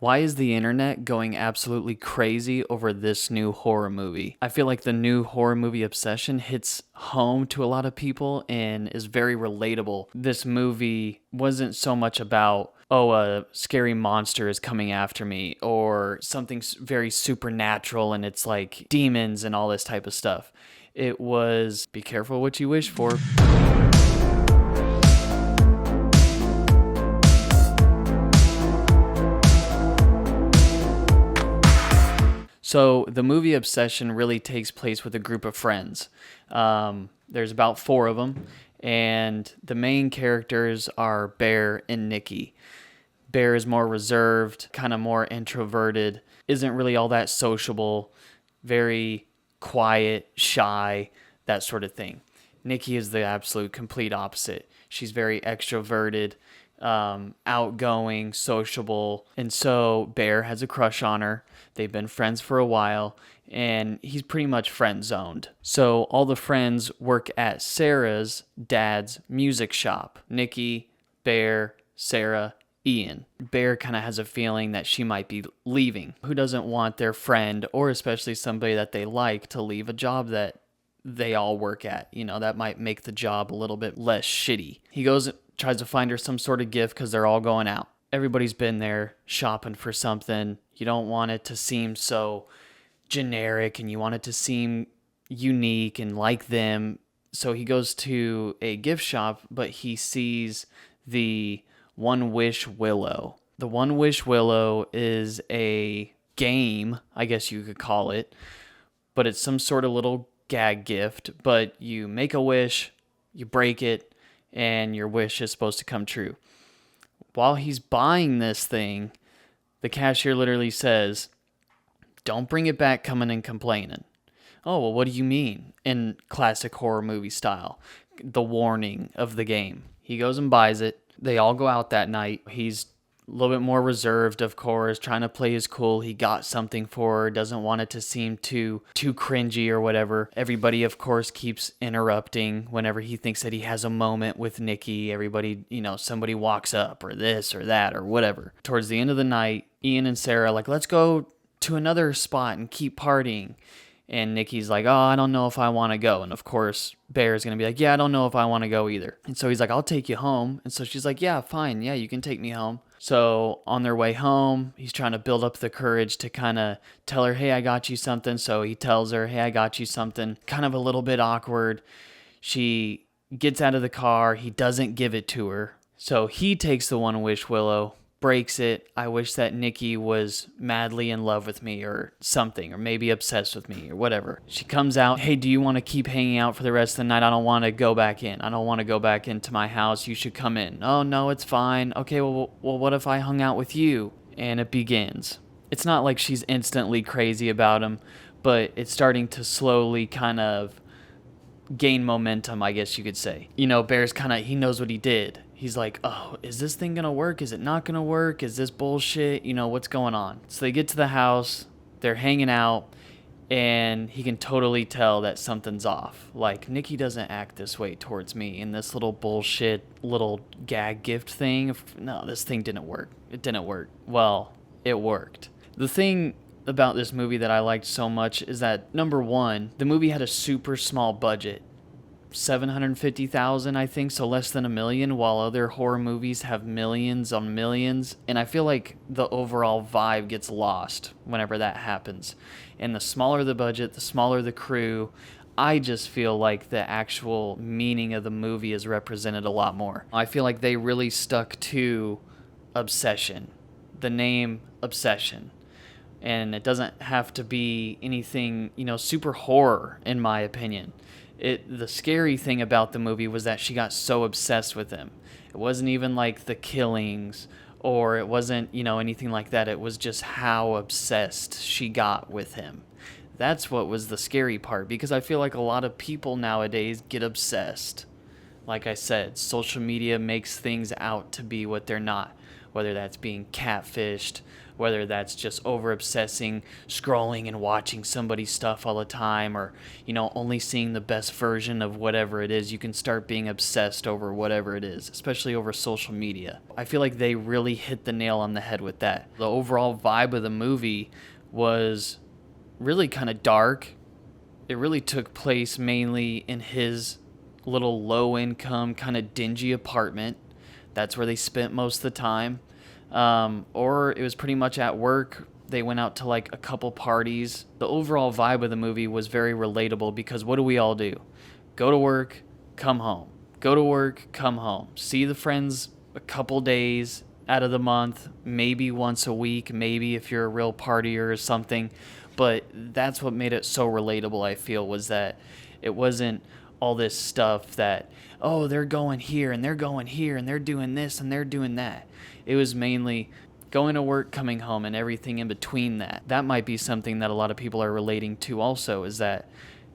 Why is the internet going absolutely crazy over this new horror movie? I feel like the new horror movie obsession hits home to a lot of people and is very relatable. This movie wasn't so much about, oh, a scary monster is coming after me, or something very supernatural and it's like demons and all this type of stuff. It was be careful what you wish for. So the movie Obsession really takes place with a group of friends. There's about four of them, and the main characters are Bear and Nikki. Bear is more reserved, kind of more introverted, isn't really all that sociable, very quiet, shy, that sort of thing. Nikki is the absolute complete opposite. She's very extroverted, outgoing, sociable, and so Bear has a crush on her. They've been friends for a while, and he's pretty much friend zoned. So all the friends work at Sarah's dad's music shop. Nikki, Bear, Sarah, Ian. Bear kind of has a feeling that she might be leaving. Who doesn't want their friend, or especially somebody that they like, to leave a job that they all work at? You know, that might make the job a little bit less shitty. He goes, tries to find her some sort of gift because they're all going out. Everybody's been there shopping for something. You don't want it to seem so generic and you want it to seem unique and like them. So he goes to a gift shop, but he sees the One Wish Willow. The One Wish Willow is a game, I guess you could call it, but it's some sort of little gag gift. But you make a wish, you break it, and your wish is supposed to come true. While he's buying this thing, the cashier literally says, "Don't bring it back coming and complaining." Oh, well, what do you mean? In classic horror movie style, the warning of the game. He goes and buys it. They all go out that night. He's a little bit more reserved, of course, trying to play his cool. He got something for her, doesn't want it to seem too cringy or whatever. Everybody, of course, keeps interrupting whenever he thinks that he has a moment with Nikki. Everybody, somebody walks up or this or that or whatever. Towards the end of the night, Ian and Sarah are like, let's go to another spot and keep partying. And Nikki's like, oh, I don't know if I want to go. And of course, Bear's going to be like, yeah, I don't know if I want to go either. And so he's like, I'll take you home. And so she's like, yeah, fine. Yeah, you can take me home. So on their way home, he's trying to build up the courage to kind of tell her, hey, I got you something. So he tells her, hey, I got you something. Kind of a little bit awkward. She gets out of the car. He doesn't give it to her. So he takes the One Wish Willow, breaks it. I wish that Nikki was madly in love with me or something, or maybe obsessed with me or whatever. She comes out, hey, do you want to keep hanging out for the rest of the night? I don't want to go back in. I don't want to go back into my house. You should come in. Oh, no, it's fine. Okay, well, what if I hung out with you? And it begins. It's not like she's instantly crazy about him, but it's starting to slowly kind of gain momentum, I guess you could say. Bear's he knows what he did. He's like, oh, is this thing going to work? Is it not going to work? Is this bullshit? What's going on? So they get to the house, they're hanging out, and he can totally tell that something's off. Like, Nikki doesn't act this way towards me in this little bullshit, little gag gift thing. No, this thing didn't work. It didn't work. Well, it worked. The thing about this movie that I liked so much is that, number one, the movie had a super small budget. 750,000, I think, so less than $1 million, while other horror movies have millions on millions. And I feel like the overall vibe gets lost whenever that happens. And the smaller the budget, the smaller the crew, I just feel like the actual meaning of the movie is represented a lot more. I feel like they really stuck to Obsession, the name Obsession. And it doesn't have to be anything, super horror, in my opinion. The scary thing about the movie was that she got so obsessed with him. It wasn't even like the killings, or it wasn't, anything like that. It was just how obsessed she got with him. That's what was the scary part, because I feel like a lot of people nowadays get obsessed. Like I said, social media makes things out to be what they're not. whether that's being catfished, whether that's just over obsessing, scrolling and watching somebody's stuff all the time, or, only seeing the best version of whatever it is. You can start being obsessed over whatever it is, especially over social media. I feel like they really hit the nail on the head with that. The overall vibe of the movie was really kind of dark. It really took place mainly in his little low-income, kind of dingy apartment. That's where they spent most of the time. Or it was pretty much at work. They went out to like a couple parties. The overall vibe of the movie was very relatable because what do we all do? Go to work, come home. Go to work, come home. See the friends a couple days out of the month, maybe once a week, maybe if you're a real partier or something. But that's what made it so relatable, I feel, was that it wasn't all this stuff that, oh, they're going here and they're going here and they're doing this and they're doing that. It was mainly going to work, coming home, and everything in between that. That might be something that a lot of people are relating to also, is that,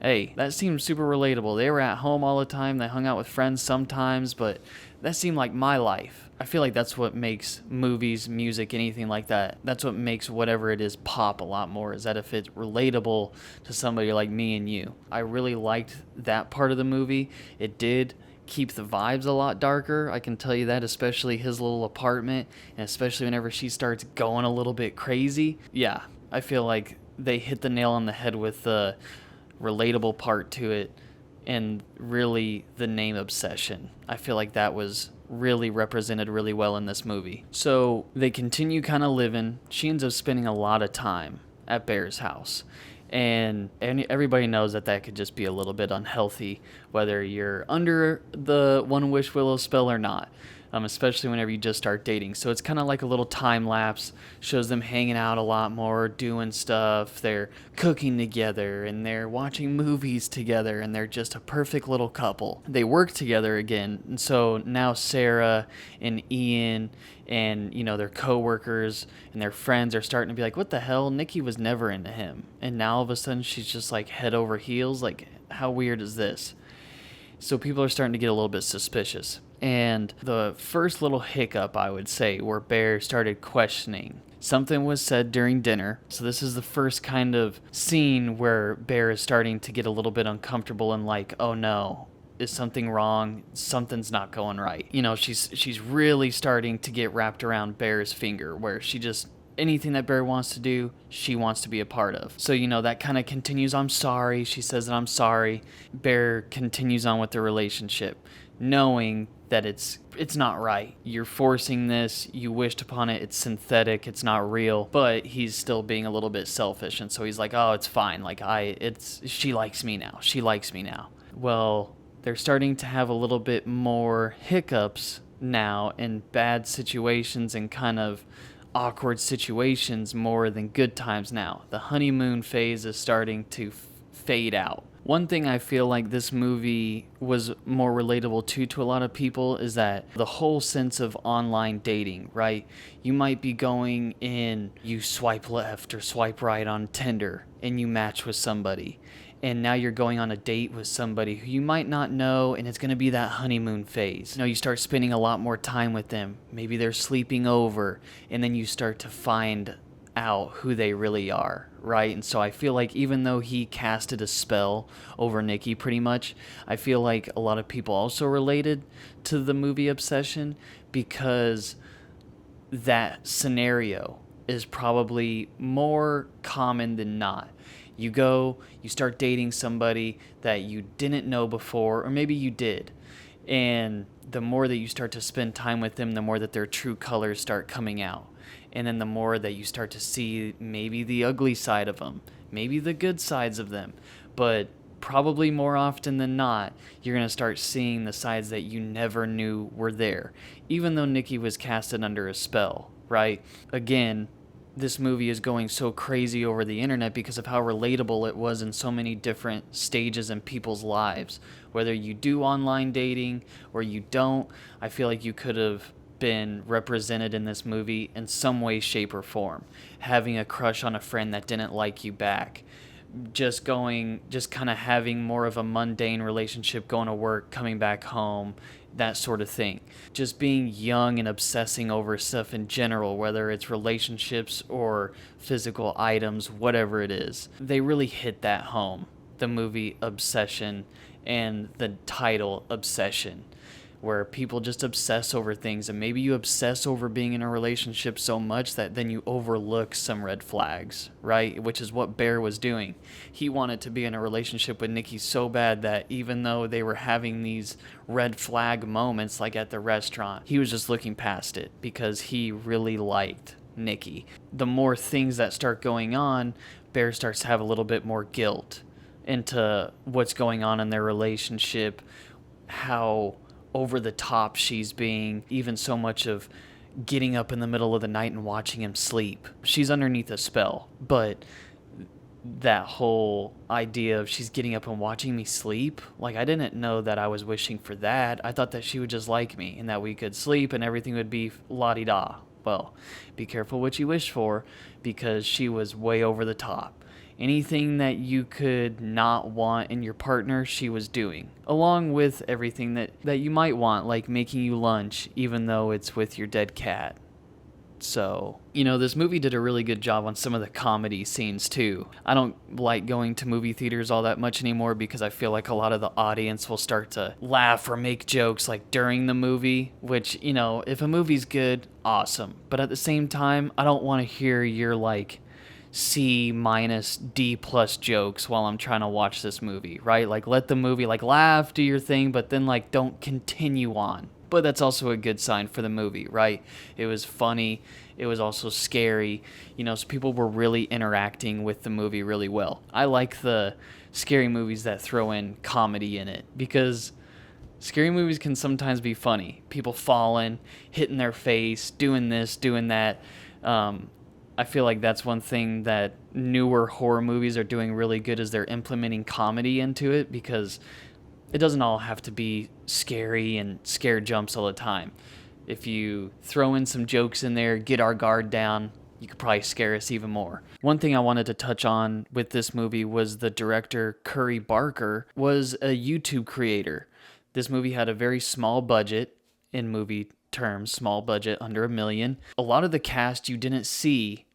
hey, that seemed super relatable. They were at home all the time. They hung out with friends sometimes, but that seemed like my life. I feel like that's what makes movies, music, anything like that. That's what makes whatever it is pop a lot more, is that if it's relatable to somebody like me and you. I really liked that part of the movie. It did keep the vibes a lot darker, I can tell you that, especially his little apartment, and especially whenever she starts going a little bit crazy. Yeah, I feel like they hit the nail on the head with the relatable part to it, and really the name obsession. I feel like that was really represented really well in this movie. So they continue kind of living. She ends up spending a lot of time at Bear's house. And everybody knows that could just be a little bit unhealthy, whether you're under the One Wish Willow spell or not. Especially whenever you just start dating. So it's kind of like a little time lapse, shows them hanging out a lot more, doing stuff, they're cooking together, and they're watching movies together, and they're just a perfect little couple. They work together again, and so now Sarah and Ian and, their coworkers and their friends are starting to be like, what the hell? Nikki was never into him. And now all of a sudden she's just like head over heels. Like, how weird is this? So people are starting to get a little bit suspicious. And the first little hiccup, I would say, where Bear started questioning. Something was said during dinner. So this is the first kind of scene where Bear is starting to get a little bit uncomfortable and like, oh no, is something wrong? Something's not going right. She's really starting to get wrapped around Bear's finger, where she just, anything that Bear wants to do, she wants to be a part of. So, that kind of continues. I'm sorry. She says that I'm sorry. Bear continues on with the relationship, knowing that it's not right. You're forcing this. You wished upon it. It's synthetic. It's not real. But he's still being a little bit selfish. And so he's like, oh, it's fine. Like, she likes me now. She likes me now. Well, they're starting to have a little bit more hiccups now in bad situations and kind of awkward situations more than good times now. The honeymoon phase is starting to fade out. One thing I feel like this movie was more relatable to a lot of people is that the whole sense of online dating, right? You might be going in, you swipe left or swipe right on Tinder and you match with somebody. And now you're going on a date with somebody who you might not know, and it's going to be that honeymoon phase. You start spending a lot more time with them. Maybe they're sleeping over, and then you start to find out who they really are, right? And so I feel like even though he casted a spell over Nikki pretty much, I feel like a lot of people also related to the movie Obsession, because that scenario is probably more common than not. You start dating somebody that you didn't know before, or maybe you did. And the more that you start to spend time with them, the more that their true colors start coming out. And then the more that you start to see maybe the ugly side of them, maybe the good sides of them. But probably more often than not, you're going to start seeing the sides that you never knew were there. Even though Nikki was casted under a spell, right? Again, this movie is going so crazy over the internet because of how relatable it was in so many different stages in people's lives. Whether you do online dating or you don't, I feel like you could have been represented in this movie in some way, shape, or form. Having a crush on a friend that didn't like you back. Just kind of having more of a mundane relationship, going to work, coming back home, that sort of thing. Just being young and obsessing over stuff in general, whether it's relationships or physical items, whatever it is. They really hit that home, the movie Obsession and the title Obsession, where people just obsess over things, and maybe you obsess over being in a relationship so much that then you overlook some red flags, right? Which is what Bear was doing. He wanted to be in a relationship with Nikki so bad that even though they were having these red flag moments, like at the restaurant, he was just looking past it because he really liked Nikki. The more things that start going on, Bear starts to have a little bit more guilt into what's going on in their relationship, how over the top she's being, even so much of getting up in the middle of the night and watching him sleep. She's underneath a spell, but that whole idea of she's getting up and watching me sleep, like, I didn't know that I was wishing for that. I thought that she would just like me and that we could sleep and everything would be la-di-da. Well, be careful what you wish for, because she was way over the top. Anything that you could not want in your partner, she was doing, along with everything that you might want, like making you lunch, even though it's with your dead cat. So, this movie did a really good job on some of the comedy scenes too. I don't like going to movie theaters all that much anymore because I feel like a lot of the audience will start to laugh or make jokes like during the movie, which, if a movie's good, awesome. But at the same time, I don't want to hear your like C minus D plus jokes while I'm trying to watch this movie, right? Like, let the movie, like, laugh, do your thing, but then, like, don't continue on. But that's also a good sign for the movie, right? It was funny. It was also scary. So people were really interacting with the movie really well. I like the scary movies that throw in comedy in it, because scary movies can sometimes be funny. People falling, hitting their face, doing this, doing that. I feel like that's one thing that newer horror movies are doing really good, is they're implementing comedy into it, because it doesn't all have to be scary and scare jumps all the time. If you throw in some jokes in there, get our guard down, you could probably scare us even more. One thing I wanted to touch on with this movie was the director, Curry Barker, was a YouTube creator. This movie had a very small budget in movie terms, small budget, under $1 million. A lot of the cast you didn't see,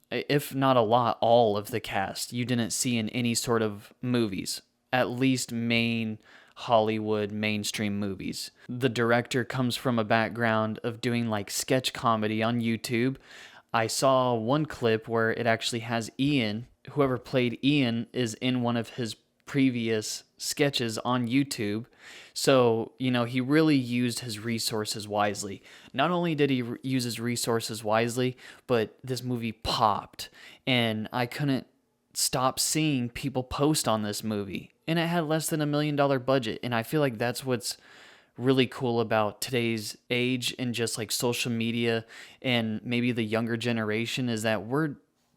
if not a lot, all of the cast you didn't see in any sort of movies, at least main Hollywood mainstream movies. The director comes from a background of doing like sketch comedy on YouTube. I saw one clip where it actually has Ian, whoever played Ian, is in one of his previous sketches on YouTube. So, he really used his resources wisely. Not only did he use his resources wisely, but this movie popped. And I couldn't stop seeing people post on this movie. And it had less than $1 million budget. And I feel like that's what's really cool about today's age and just like social media and maybe the younger generation, is that we're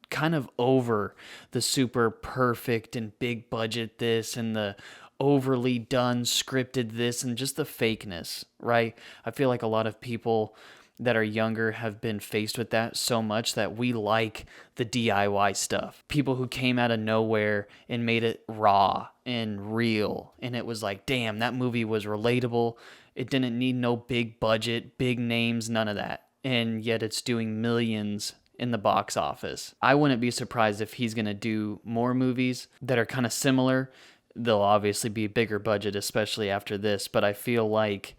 kind of over the super perfect and big budget this and the overly done scripted this and just the fakeness, right? I feel like a lot of people that are younger have been faced with that so much that we like the DIY stuff. People who came out of nowhere and made it raw and real. And it was like, damn, that movie was relatable. It didn't need no big budget, big names, none of that. And yet it's doing millions in the box office. I wouldn't be surprised if he's going to do more movies that are kind of similar. They'll obviously be bigger budget, especially after this. But I feel like,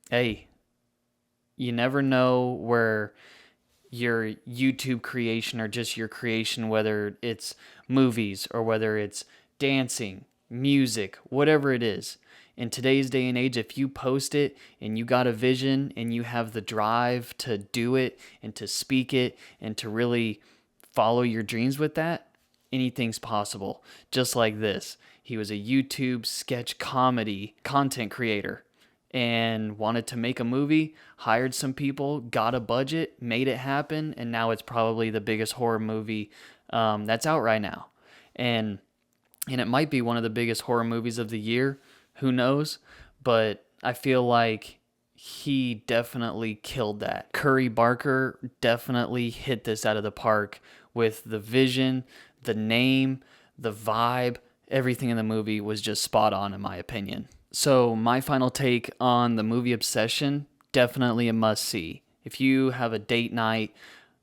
hey, you never know where your YouTube creation or just your creation, whether it's movies or whether it's dancing, music, whatever it is. In today's day and age, if you post it and you got a vision and you have the drive to do it and to speak it and to really follow your dreams with that, anything's possible. Just like this. He was a YouTube sketch comedy content creator and wanted to make a movie, hired some people, got a budget, made it happen, and now it's probably the biggest horror movie that's out right now. And it might be one of the biggest horror movies of the year. Who knows? But I feel like he definitely killed that. Curry Barker definitely hit this out of the park with the vision, the name, the vibe. Everything in the movie was just spot on, in my opinion. So, my final take on the movie Obsession, definitely a must see. If you have a date night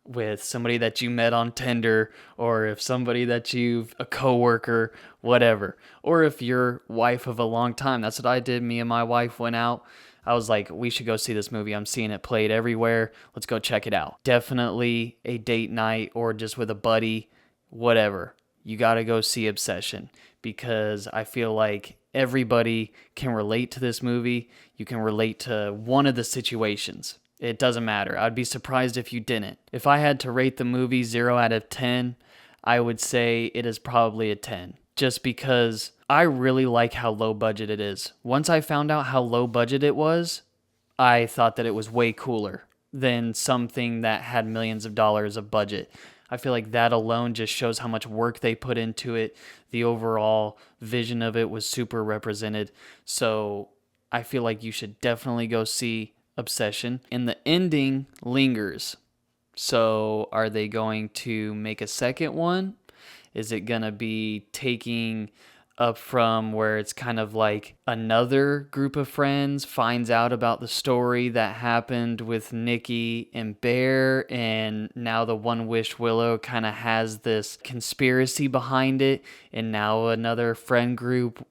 with somebody that you met on Tinder, or if somebody that you've a coworker, whatever, or if you're wife of a long time, that's what I did. Me and my wife went out. I was like, we should go see this movie. I'm seeing it played everywhere. Let's go check it out. Definitely a date night or just with a buddy, whatever. You got to go see Obsession because I feel like everybody can relate to this movie. You can relate to one of the situations. It doesn't matter. I'd be surprised if you didn't. If I had to rate the movie 0 out of 10, I would say it is probably a 10. Just because I really like how low budget it is. Once I found out how low budget it was, I thought that it was way cooler than something that had millions of dollars of budget. I feel like that alone just shows how much work they put into it. The overall vision of it was super represented. So I feel like you should definitely go see Obsession. And the ending lingers. So are they going to make a second one? Is it going to be taking up from where it's kind of like another group of friends finds out about the story that happened with Nikki and Bear, and now the One Wish Willow kind of has this conspiracy behind it, and now another friend group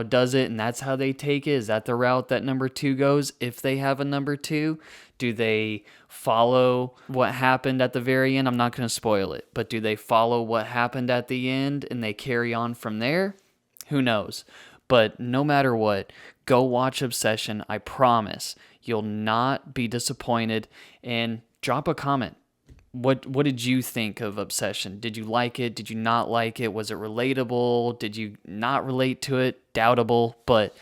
does it, and that's how they take it? Is that the route that number 2 goes? If they have a number 2, do they follow what happened at the very end? I'm not going to spoil it, but do they follow what happened at the end and they carry on from there? Who knows? But no matter what, go watch Obsession. I promise you'll not be disappointed, and drop a comment. What did you think of Obsession? Did you like it? Did you not like it? Was it relatable? Did you not relate to it? Doubtable, but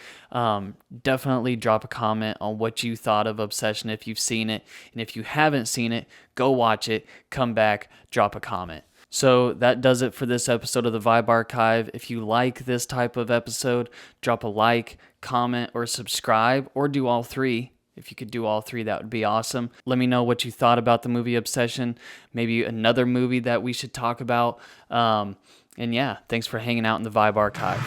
definitely drop a comment on what you thought of Obsession if you've seen it. And if you haven't seen it, go watch it, come back, drop a comment. So that does it for this episode of the Vibe Archive. If you like this type of episode, drop a like, comment, or subscribe, or do all three. If you could do all three, that would be awesome. Let me know what you thought about the movie Obsession, maybe another movie that we should talk about. And yeah, thanks for hanging out in the Vibe Archive.